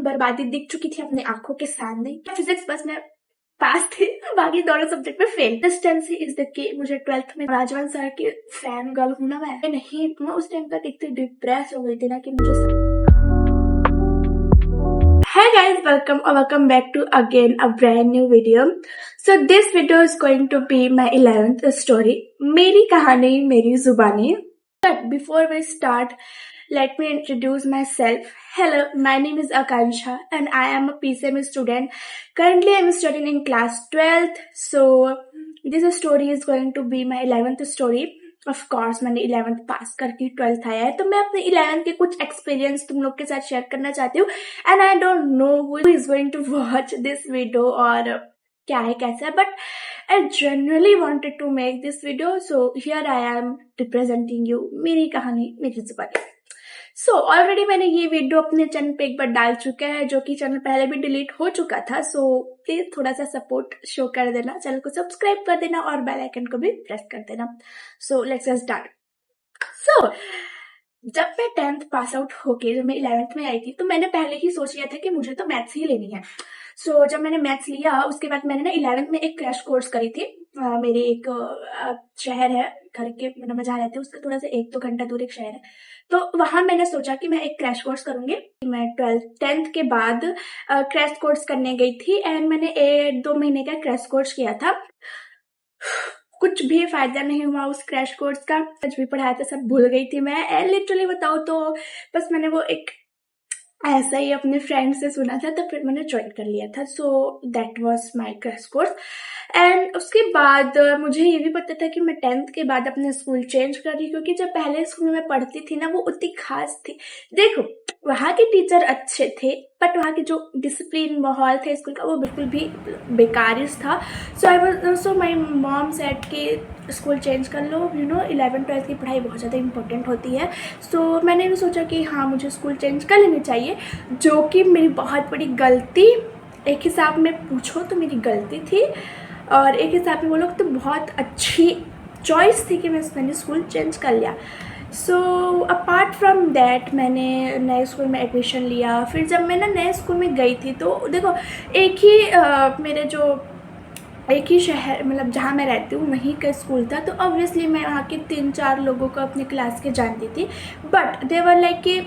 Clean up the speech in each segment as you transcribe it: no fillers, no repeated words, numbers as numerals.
बर्बादी दिख चुकी थी अपने आंखों के सामने। फिजिक्स बस मैं पास थी, बाकी दोनों सब्जेक्ट में fail. This tendency is the कि मुझे 12th में राजवन सर की फैन गर्ल हूं ना मैं नहीं, मैं उस टाइम तक इतनी डिप्रेस हो गई थी ना कि मुझे। Hi guys, welcome back to again a brand new video. So this video is going to be my 11th story. मेरी कहानी मेरी जुबानी. But before we start, let me introduce myself. Hello, my name is Akansha and I am a PCM student. Currently I am studying in class 12th. So this story is going to be my 11th story. Of course मैंने 11th पास करके 12th आया है, तो मैं अपने 11th के कुछ experience तुम लोग के साथ शेयर करना चाहती हूँ. And I don't know who is going to watch this video और क्या है कैसा है, but I generally wanted to make this video. So here I am representing you, मेरी कहानी मेरी जुबानी. सो ऑलरेडी मैंने ये वीडियो अपने चैनल पे एक बार डाल चुका है, जो कि चैनल पहले भी डिलीट हो चुका था. सो प्लीज थोड़ा सा सपोर्ट शो कर देना, चैनल को सब्सक्राइब कर देना और बेल आइकन को भी प्रेस कर देना. So let's start. सो जब मैं 10th पास आउट होके जब मैं 11th में आई थी, तो मैंने पहले ही सोच लिया था कि मुझे तो मैथ्स ही लेनी है. सो जब मैंने मैथ्स लिया, उसके बाद मैंने ना 11th में एक क्रैश कोर्स करी थी. मेरे एक शहर है घर के, मतलब मैं जहाँ रहती हूँ उसका थोड़ा सा 1-2 घंटा दूर एक शहर है, तो वहां मैंने सोचा कि मैं एक क्रैश कोर्स करूंगी. मैं 10th के बाद क्रैश कोर्स करने गई थी एंड मैंने 2 महीने का क्रैश कोर्स किया था. कुछ भी फायदा नहीं हुआ उस क्रैश कोर्स का. कुछ भी पढ़ाया था सब भूल गई थी मैं, लिटरली बताओ तो. बस मैंने वो एक ऐसा ही अपने फ्रेंड से सुना था, तो फिर मैंने ज्वाइन कर लिया था. So that was my crash course. And उसके बाद मुझे ये भी पता था कि मैं 10th के बाद अपने स्कूल चेंज कर रही, क्योंकि जब पहले स्कूल में पढ़ती थी ना वो उतनी खास थी. देखो वहाँ के टीचर अच्छे थे, बट वहाँ के जो डिसिप्लिन माहौल था स्कूल का वो बिल्कुल भी बेकार था. सो माई मॉम सेड कि स्कूल चेंज कर लो, 11th-12th की पढ़ाई बहुत ज़्यादा इंपॉर्टेंट होती है. सो मैंने भी सोचा कि हाँ मुझे स्कूल चेंज कर लेनी चाहिए, जो कि मेरी बहुत बड़ी गलती, एक हिसाब में पूछो तो मेरी गलती थी, और एक हिसाब में वो लोग तो बहुत अच्छी चॉइस थी कि मैंने स्कूल चेंज कर लिया. सो अपार्ट फ्रॉम दैट मैंने नए स्कूल में एडमिशन लिया. फिर जब मैं ना नए स्कूल में गई थी, तो देखो एक ही मेरे जो एक ही शहर, मतलब जहाँ मैं रहती हूँ वहीं का स्कूल था, तो ऑब्वियसली मैं वहाँ के 3-4 लोगों को अपने क्लास के जानती थी. बट दे वर लाइक कि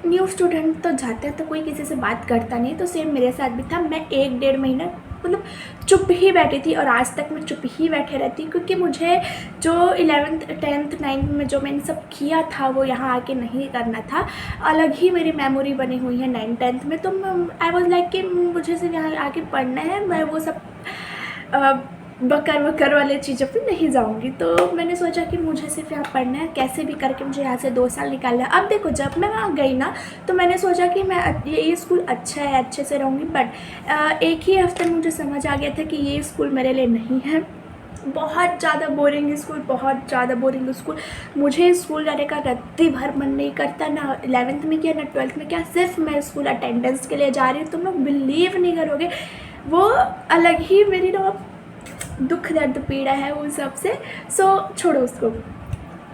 न्यू स्टूडेंट तो जाते हैं तो कोई किसी से बात करता नहीं, तो सेम मेरे साथ भी था. मैं 1-1.5 महीना मतलब चुप ही बैठी थी, और आज तक मैं चुप ही बैठे रहती, क्योंकि मुझे जो 11th 10th 9th में जो मैंने सब किया था वो यहाँ आके नहीं करना था. अलग ही मेरी मेमोरी बनी हुई है 9th-10th में. तो आई वॉज लाइक कि मुझे सिर्फ यहाँ आके पढ़ना है, मैं वो सब बकर वाले चीज़ों पे नहीं जाऊंगी. तो मैंने सोचा कि मुझे सिर्फ यहाँ पढ़ना है, कैसे भी करके मुझे यहाँ से 2 साल निकालना है. अब देखो जब मैं वहाँ गई ना, तो मैंने सोचा कि मैं ये स्कूल अच्छा है, अच्छे से रहूँगी. बट एक ही हफ्ते में मुझे समझ आ गया था कि ये स्कूल मेरे लिए नहीं है. बहुत ज़्यादा बोरिंग स्कूल, बहुत ज़्यादा बोरिंग स्कूल. मुझे स्कूल जाने का रत्ती भर मन नहीं करता, ना 11th में किया ना 12th में किया. सिर्फ मैं स्कूल अटेंडेंस के लिए जा रही हूँ. तुम लोग बिलीव नहीं करोगे, वो अलग ही मेरी ना दुख दर्द पीड़ा है उन सब से. सो छोड़ो उसको,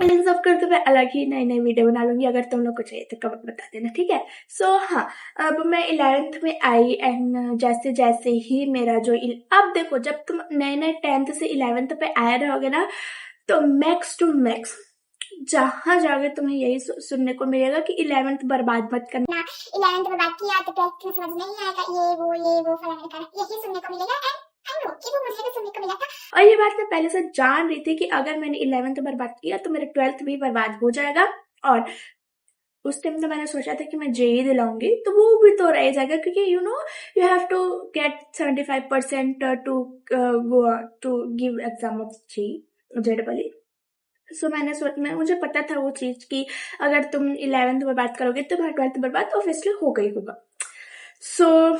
इन सब करते मैं अलग ही नई नई वीडियो बना लूँगी. अगर तुम लोग को चाहिए तो कमेंट बता देना, ठीक है. सो हाँ, अब मैं 11th में आई एंड जैसे जैसे ही मेरा जो अब देखो जब तुम नए 10th से 11th पे आए रहोगे ना, तो मैक्स टू मैक्स जहाँ जाओगे तुम्हें यही सुनने को मिलेगा कि 11th बर्बाद मत करना. 11th बर्बाद किया तो 12th में समझ नहीं आएगा, ये वो फलाने का, यही सुनने को मिलेगा. कि वो मुझे भी सुनने को मिला था. और ये बात मैं पहले से जान रही थी कि अगर मैंने 11th बर्बाद किया तो मेरा 12th भी बर्बाद हो जाएगा. और उस टाइम तो मैंने सोचा था कि मैं जेई दिलाऊंगी, तो वो भी तो रह जाएगा, क्योंकि you have to get 75% to give exam of JEE. So मुझे पता था वो चीज कि अगर तुम 11th बर्बाद करोगे तो तुम्हारा 12th बर्बाद ऑब्वियसली हो गई होगा. सो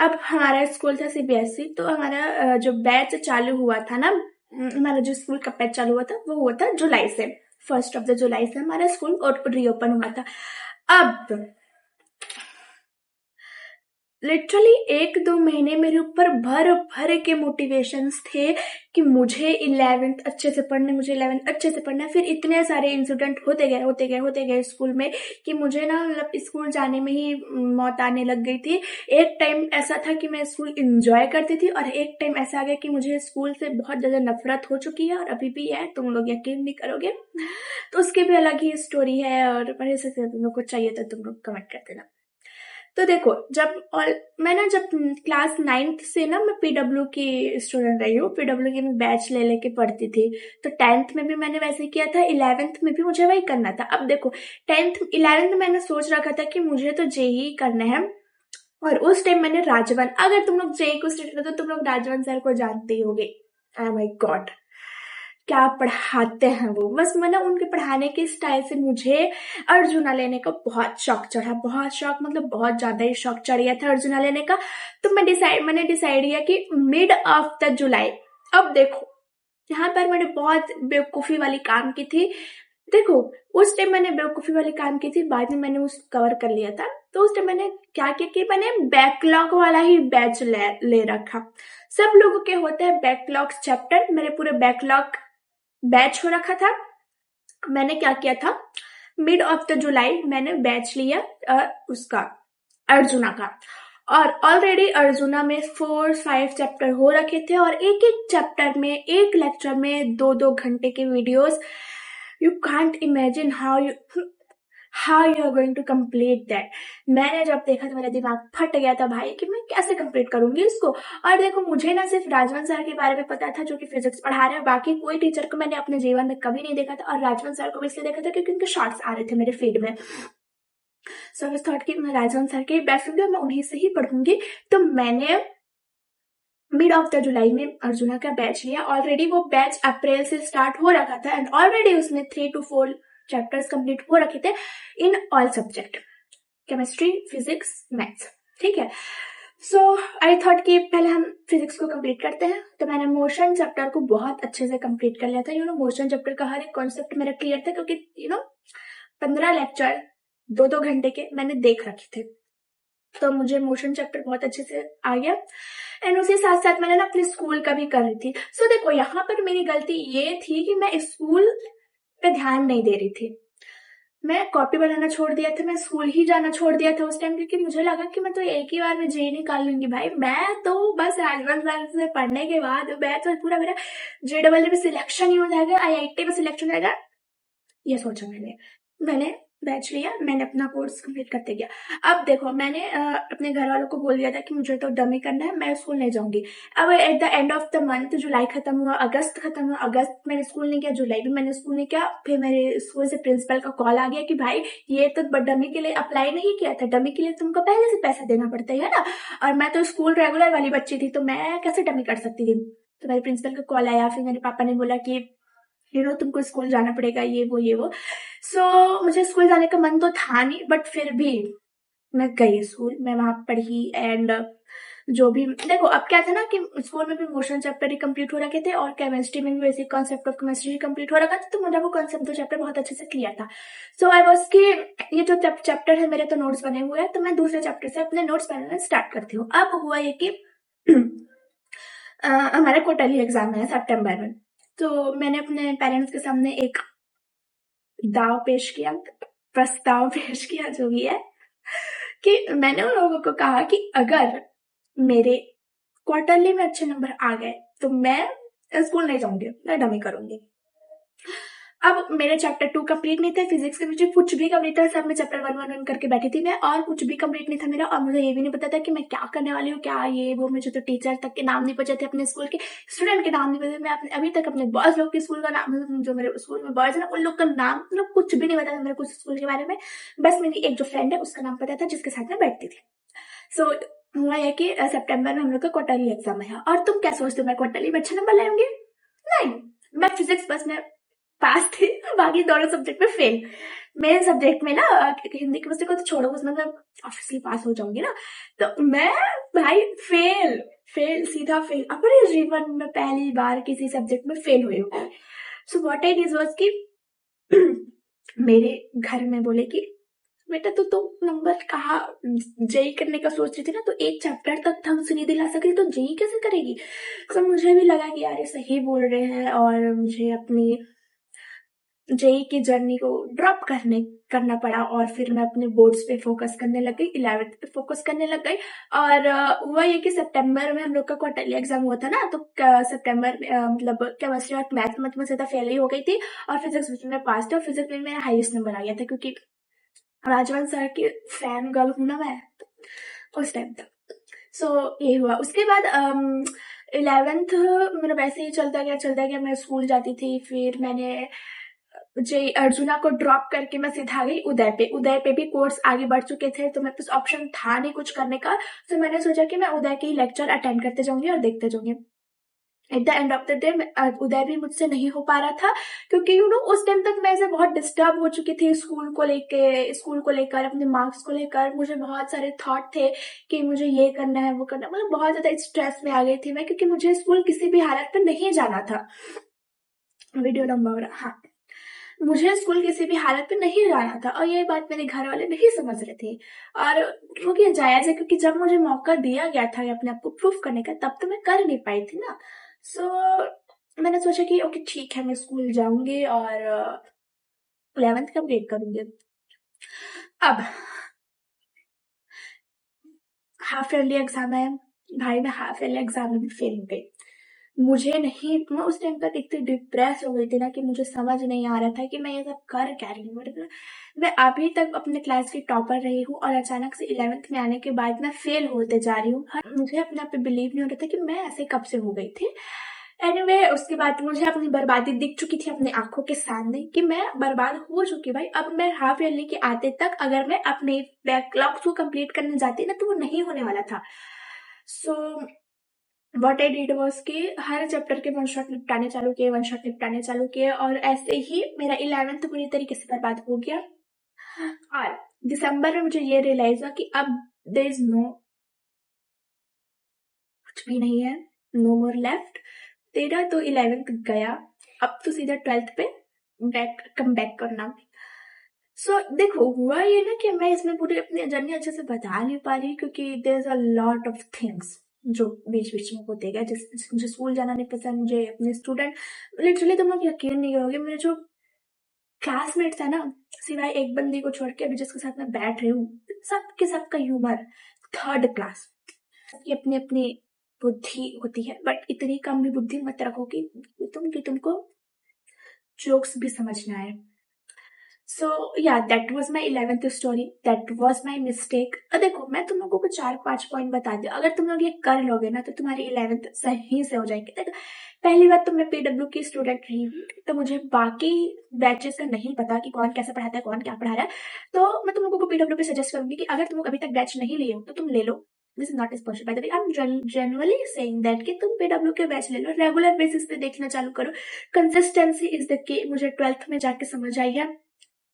अब हमारा स्कूल था सीबीएसई, तो हमारा जो बैच चालू हुआ था ना, हमारा जो स्कूल का बैच चालू हुआ था वो हुआ था जुलाई से. 1st ऑफ जुलाई से हमारा स्कूल रीओपन हुआ था. अब लिटरली 1-2 महीने मेरे ऊपर भर भर के मोटिवेशंस थे कि मुझे 11th अच्छे से पढ़ना है, मुझे 11th अच्छे से पढ़ना है। फिर इतने सारे इंसिडेंट होते गए स्कूल में कि मुझे ना मतलब स्कूल जाने में ही मौत आने लग गई थी। एक टाइम ऐसा था कि मैं स्कूल इंजॉय करती थी और एक टाइम ऐसा आ गया कि मुझे स्कूल से बहुत ज़्यादा नफरत हो चुकी है और अभी भी है, तुम लोग यकीन नहीं करोगे। तो उसकी भी अलग ही स्टोरी है और मेरे से तुम लोग को चाहिए तो तुम लोग कमेंट कर देना। तो देखो मैं ना जब क्लास 9th से ना मैं पीडब्ल्यू की स्टूडेंट रही हूँ, पीडब्ल्यू की मैं बैच ले लेके पढ़ती थी। तो 10th में भी मैंने वैसे ही किया था, 11th में भी मुझे वही करना था। अब देखो 11th में मैंने सोच रखा था कि मुझे तो जेई करना है और उस टाइम मैंने राजवन, अगर तुम लोग जेई को स्टूडेंट हो तो तुम लोग राजवन सर को जानते ही होगे। Oh my God, क्या पढ़ाते हैं वो, बस मतलब उनके पढ़ाने के स्टाइल से मुझे अर्जुना लेने का बहुत शौक चढ़ा, बहुत शौक मतलब बहुत ज्यादा ही शौक चढ़ गया था अर्जुना लेने का। तो मैंने डिसाइड किया कि मिड ऑफ द जुलाई। अब देखो यहाँ पर मैंने बहुत बेवकूफी वाली काम की थी। देखो उस टाइम मैंने बेवकूफी वाली काम की थी, बाद में मैंने उस कवर कर लिया था। तो उस टाइम मैंने क्या किया कि मैंने बैकलॉग वाला ही बैच ले रखा। सब लोगों के होते हैं बैकलॉग चैप्टर, मेरे पूरे बैकलॉग बैच हो रखा था। मैंने क्या किया था, मिड ऑफ द जुलाई मैंने बैच लिया उसका अर्जुना का। और ऑलरेडी अर्जुना में 4-5 चैप्टर हो रखे थे और एक एक चैप्टर में एक लेक्चर में 2-2 घंटे के videos. You can't imagine how you are going to complete that. मैंने जब देखा तो मेरा दिमाग फट गया था भाई कि मैं कैसे कंप्लीट करूंगी इसको। और देखो मुझे ना सिर्फ राजवन सर के बारे में पता था जो कि फिजिक्स पढ़ा रहे हैं, बाकी कोई टीचर को मैंने अपने जीवन में कभी नहीं देखा था। और राजवन सर को भी इसलिए देखा था क्योंकि उनके शॉर्ट्स आ रहे थे मेरे फीड में। सो आई थॉट कि मैं राजवन सर के बेस्ट फ्रेंड, मैं उन्हीं से ही पढ़ूंगी। तो मैंने मिड ऑफ द जुलाई में अर्जुना का बैच लिया। ऑलरेडी वो बैच अप्रैल से स्टार्ट हो रखा था एंड ऑलरेडी उसमें 3 to 4 चैप्टर्स कंप्लीट हो रखे थे in all subject, chemistry, physics, maths. ठीक है। सो आई थॉट कि पहले हम फिजिक्स को कंप्लीट करते हैं। तो मैंने मोशन चैप्टर को बहुत अच्छे से कंप्लीट कर लिया था। मोशन चैप्टर का हर एक कॉन्सेप्ट मेरा क्लियर था क्योंकि 15 लेक्चर 2-2 घंटे के मैंने देख रखे थे। तो मुझे मोशन चैप्टर बहुत अच्छे से आ गया एंड उसी साथ साथ मैंने ना अपने स्कूल का भी कर रही थी। सो देखो यहाँ पर मेरी गलती ये थी कि मैं स्कूल पे ध्यान नहीं दे रही थी। मैं कॉपी बनाना छोड़ दिया था, मैं स्कूल ही जाना छोड़ दिया था उस टाइम, क्योंकि मुझे लगा कि मैं तो एक ही बार में जेई निकाल लूंगी भाई। मैं तो बस राजवन सर से पढ़ने के बाद मैं तो पूरा मेरा JEE में सिलेक्शन ही हो जाएगा, IIT में सिलेक्शन हो जाएगा, ये सोचा मैंने बैच लिया, मैंने अपना कोर्स कंप्लीट करते गया। अब देखो मैंने अपने घर वालों को बोल दिया था कि मुझे तो डमी करना है, मैं स्कूल नहीं जाऊंगी। अब at the end of the month जुलाई खत्म हुआ, अगस्त खत्म हुआ, अगस्त मैंने स्कूल नहीं किया, जुलाई भी मैंने स्कूल नहीं किया। फिर मेरे स्कूल से प्रिंसिपल का कॉल आ गया कि भाई ये तो डमी के लिए अप्लाई नहीं किया था, डमी के लिए तुमको पहले से पैसा देना पड़ता है ना, और मैं तो स्कूल रेगुलर वाली बच्ची थी तो मैं कैसे डमी कर सकती थी। तो मेरे प्रिंसिपल का कॉल आया, फिर मेरे पापा ने बोला कि तुमको स्कूल जाना पड़ेगा, ये वो। सो मुझे स्कूल जाने का मन तो था नहीं, बट फिर भी मैं गई स्कूल, मैं वहां पढ़ी एंड जो भी देखो अब क्या था ना कि स्कूल में भी मोशन चैप्टर ही कंप्लीट हो रखे थे और केमिस्ट्री में भी basic concept of chemistry he complete हो रखा था। तो मुझे वो कॉन्सेप्ट 2 चैप्टर बहुत अच्छे से क्लियर था। सो आई वाज कि ये जो चैप्टर है मेरे तो नोट्स बने हुए हैं, तो मैं दूसरे चैप्टर से अपने नोट्स बनाना स्टार्ट करती हूँ। अब हुआ ये कि हमारा क्वार्टरली एग्जाम है सितंबर में। तो मैंने अपने पेरेंट्स के सामने एक दाव पेश किया, प्रस्ताव पेश किया, जो भी है, कि मैंने उन लोगों को कहा कि अगर मेरे क्वार्टरली में अच्छे नंबर आ गए तो मैं स्कूल नहीं जाऊंगी, मैं डमी करूंगी। अब मेरे चैप्टर 2 कंप्लीट नहीं थे, फिजिक्स के मुझे कुछ भी कंप्लीट था, सब मैं चैप्टर 1 करके बैठी थी मैं, और कुछ भी कंप्लीट नहीं था मेरा, और मुझे ये भी नहीं पता था कि मैं क्या करने वाली हूँ, क्या ये वो। मुझे तो टीचर तक के नाम नहीं पता थे, अपने स्कूल के स्टूडेंट के नाम नहीं पता। मैं अभी तक अपने बॉयज लोग के स्कूल का नाम, जो मेरे स्कूल में बॉयज है ना, उन लोग का नाम मतलब कुछ भी नहीं पता था मेरे कुछ स्कूल के बारे में। बस मेरी एक जो फ्रेंड है उसका नाम पता था, जिसके साथ मैं बैठती थी। सो हुआ यह कि सितंबर में हम लोग का क्वार्टरली एग्जाम है। और तुम क्या सोचते हो मैं क्वार्टरली में अच्छे नंबर लाऊंगी? नहीं, मैं फिजिक्स बस में पास थी, बाकी दोनों सब्जेक्ट में फेल। मेन सब्जेक्ट में ना हिंदी के को तो छोड़ो, उसमें मैं ऑब्वियसली पास हो जाऊंगी ना, तो मैं भाई फेल सीधा फेल, अपने जीवन में पहली बार किसी सब्जेक्ट में फेल हुई हूँ। So what I did was कि मेरे घर में बोले कि बेटा तो तुम नंबर कहा जेई करने का सोच रही थी ना, तो एक चैप्टर तक ढंग से नहीं दिला सकी तो जेई कैसे करेगी। तो मुझे भी लगा कि यार ये सही बोल रहे हैं, और मुझे अपनी जेई की जर्नी को ड्रॉप करना पड़ा, और फिर मैं अपने बोर्ड्स पे फोकस करने लग गई, 11th पे फोकस करने लग गई। और हुआ ये कि सितंबर में हम लोग का क्वार्टरली एग्जाम हुआ था ना, तो सितंबर में मतलब केमिस्ट्री और मैथ में सीधा फेल ही हो गई थी, और फिजिक्स में पास था, और फिजिक्स में मेरा हाईएस्ट नंबर आ गया था, क्योंकि राजवन सर की फैन गर्ल हूं ना मैं उस टाइम तक। सो ये हुआ। उसके बाद 11th मेरा वैसे ही चलता गया, मैं स्कूल जाती थी, फिर मैंने जे अर्जुना को ड्रॉप करके मैं सीधा गई उदय पे भी कोर्स आगे बढ़ चुके थे, तो मेरे पास ऑप्शन था नहीं कुछ करने का। तो मैंने सोचा कि मैं उदय के ही लेक्चर अटेंड करते जाऊंगी और देखते जाऊंगी। At the end of the day Uday भी मुझसे नहीं हो पा रहा था, क्योंकि उस टाइम तक मैं ऐसे बहुत डिस्टर्ब हो चुकी थी स्कूल को लेकर, अपने मार्क्स को लेकर। मुझे बहुत सारे थॉट थे कि मुझे ये करना है वो करना है, मतलब बहुत ज्यादा स्ट्रेस में आ गई थी मैं, क्योंकि मुझे स्कूल किसी भी हालत में नहीं जाना था। वीडियो लंबा हो रहा, हाँ। मुझे स्कूल किसी भी हालत में नहीं जाना था, और ये बात मेरे घर वाले नहीं समझ रहे थे। और क्योंकि जायज है, क्योंकि जब मुझे मौका दिया गया था अपने आप को प्रूफ करने का, तब तो मैं कर नहीं पाई थी ना। सो मैंने सोचा कि ओके ठीक है, मैं स्कूल जाऊंगी और 11th कंप्लीट करूंगी। अब हाफ ईयरली एग्जाम है भाई, मैं हाफ ईयरली एग्जाम में भी फेल हो गई। मुझे नहीं, मैं उस टाइम तक इतनी डिप्रेस हो गई थी ना कि मुझे समझ नहीं आ रहा था कि मैं ये सब कर क्या रही हूँ। मतलब मैं अभी तक अपने क्लास की टॉपर रही हूँ, और अचानक से 11th में आने के बाद मैं फेल होते जा रही हूँ। मुझे अपने आप पे बिलीव नहीं हो रहा था कि मैं ऐसे कब से हो गई थी। एनीवे, उसके बाद मुझे अपनी बर्बादी दिख चुकी थी अपनी आंखों के सामने कि मैं बर्बाद हो चुकी भाई। अब मैं हाफ ईयरली के आते तक अगर मैं अपने बैकलॉग्स को कंप्लीट करने जाती ना, तो वो नहीं होने वाला था। So what I did was कि हर चैप्टर के वन शॉट निपटाने चालू किए, और ऐसे ही मेरा 11th पूरी तरीके से बर्बाद हो गया। और दिसंबर में मुझे ये रियलाइज हुआ कि अब देयर इज नो, कुछ भी नहीं है, नो मोर लेफ्ट। तेरा तो 11th गया, अब तो सीधा 12th पे कम बैक करना। सो देखो, हुआ ये ना कि मैं इसमें पूरी अपनी जर्नी अच्छे से बता नहीं पा रही, क्योंकि there is a lot of things जो बीच बीच में होते गए। जैसे मुझे स्कूल जाना नहीं पसंद, मुझे अपने स्टूडेंट, लिटरली तुम लोग यकीन नहीं करोगे, मेरे जो क्लासमेट्स है ना, सिवाय एक बंदी को छोड़ के अभी जिसके साथ मैं बैठ रही हूँ, सबके सबका ह्यूमर थर्ड क्लास। सबकी अपनी अपनी बुद्धि होती है, बट इतनी कम भी बुद्धि मत रखो कि तुमको जोक्स भी समझ ना आए। सो या that was my 11th story, that was my mistake. देखो, मैं तुम लोगों को 4-5 पॉइंट बता दी, अगर तुम लोग ये कर लोगे ना, तो तुम्हारी 11th सही से हो जाएगी। देखो, पहली बात तो मैं पीडब्ल्यू की स्टूडेंट रही हूँ, तो मुझे बाकी बैचेस का नहीं पता कि कौन कैसे पढ़ाता है, कौन क्या पढ़ा रहा है। तो मैं तुम लोगों को पीडब्ल्यू पे सजेस्ट करूंगी कि अगर तुम लोग अभी तक बैच नहीं लिए हो तो तुम ले लो। This is not sponsored by the way, I am generally saying that कि तुम पीडब्ल्यू के बैच ले लो, रेगुलर बेसिस पे देखना चालू करो। कंसिस्टेंसी इज द की, मुझे 12th में जाके समझ आई है।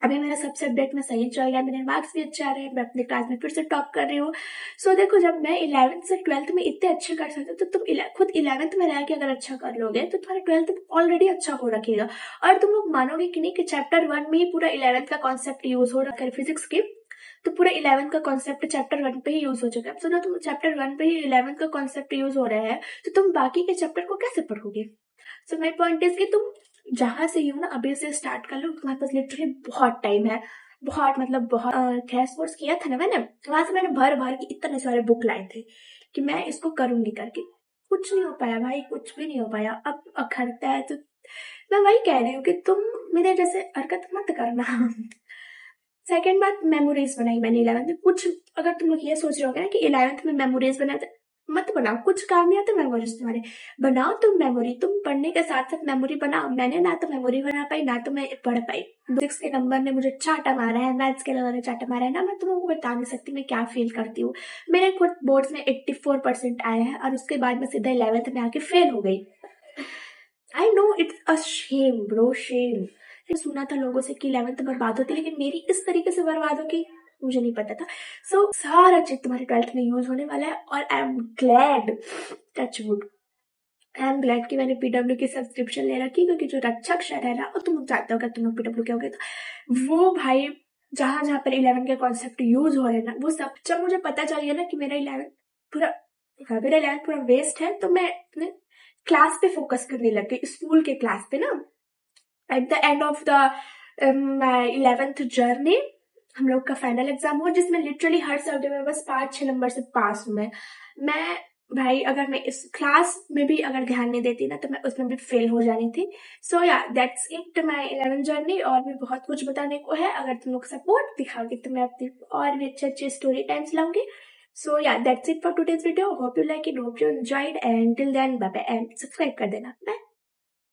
अभी मेरा सब सब्जेक्ट में सही चल रहा है, मेरे मार्क्स भी अच्छे आ रहे हैं, मैं अपने क्लास में फिर से टॉप कर रही हूँ। सो देखो, जब मैं 11th से 12th में इतने अच्छे कर सकती हूँ, तो तुम खुद 11th में रह के अगर अच्छा कर लोगे तो तुम्हारा 12th ऑलरेडी अच्छा हो रखेगा। और तुम लोग मानोगे कि नहीं कि चैप्टर 1 में ही पूरा 11th का कॉन्सेप्ट यूज हो रखा है फिजिक्स की, तो पूरा 11th का कॉन्सेप्ट चैप्टर 1 पे ही यूज हो चुका है। अब सुनो, तुम चैप्टर 1 पे ही 11th का कॉन्सेप्ट यूज हो रहा है, तो तुम बाकी के चैप्टर को कैसे पढ़ोगे। सो माई पॉइंट इज कि तुम जहां से यू ना अभी से स्टार्ट कर लो, तुम्हारे पास लिटरली बहुत टाइम है। बहुत मतलब बहुत क्लैश कोर्स किया था ना मैंने, वहां से मैंने भर भर के इतने सारे बुक लाए थे कि मैं इसको करूंगी करके। कुछ नहीं हो पाया भाई, कुछ भी नहीं हो पाया। अब अखरता है तो मैं वही कह रही हूँ कि तुम मेरे जैसे हरकत मत करना। सेकेंड बात, मेमोरीज बनाई मैंने 11th में कुछ। अगर तुम लोग ये सोच रहे होगे ना कि 11th में मेमोरीज बनाए, तो मत बनाओ, कुछ काम नहीं आते मेमोरीज तुम्हारे। बनाओ तुम मेमोरी, तुम पढ़ने के साथ साथ मेमोरी बनाओ। मैंने ना तो मेमोरी बना पाई, ना तो मैं पढ़ पाई। 6 के नंबर ने मुझे चाटा मारा है, मैथ्स के नंबर ने चाटा मारा है ना, मैं तुम लोगों को बता नहीं सकती मैं क्या फील करती हूँ। मेरे खुद बोर्ड्स में 84% आए हैं, और उसके बाद मैं सीधा 11th में आके फेल हो गई। I know it's a shame bro, shame. सुना था लोगों से कि 11th बर्बाद होती है, लेकिन मेरी इस तरीके से बर्बाद होगी मुझे नहीं पता था। सो सारा चीज तुम्हारे 12th में यूज होने वाला है, और I am glad, touch wood, I am glad कि मैंने पीडब्ल्यू की सब्सक्रिप्शन ले रखी, क्योंकि जो रक्षक सर है ना, और तुम जानते हो अगर तुम लोग पीडब्ल्यू के होगे तो वो भाई जहाँ जहाँ पर 11 के कॉन्सेप्ट यूज हो रहे हैं ना, वो सब जब मुझे पता चल गया ना कि मेरा 11 पूरा वेस्ट है, तो मैं अपने क्लास पे फोकस करने लग गई, स्कूल के क्लास पे ना। Eight the end of the my 11th journey हम लोग का फाइनल एग्जाम हुआ, जिसमें लिटरली हर सब्जेक्ट में बस 5-6 नंबर से पास हूँ मैं भाई अगर मैं इस क्लास में भी अगर ध्यान नहीं देती ना, तो मैं उसमें भी फेल हो जानी थी। सो yeah that's it my 11th journey. और भी बहुत कुछ बताने को है, अगर तुम लोग सपोर्ट दिखाओगे तो मैं अपनी और भी अच्छी स्टोरी टाइम्स लाऊंगी। So yeah that's it for today's video. Hope you like it, hope you enjoyed, and till then bye bye, and subscribe कर देना। बाय।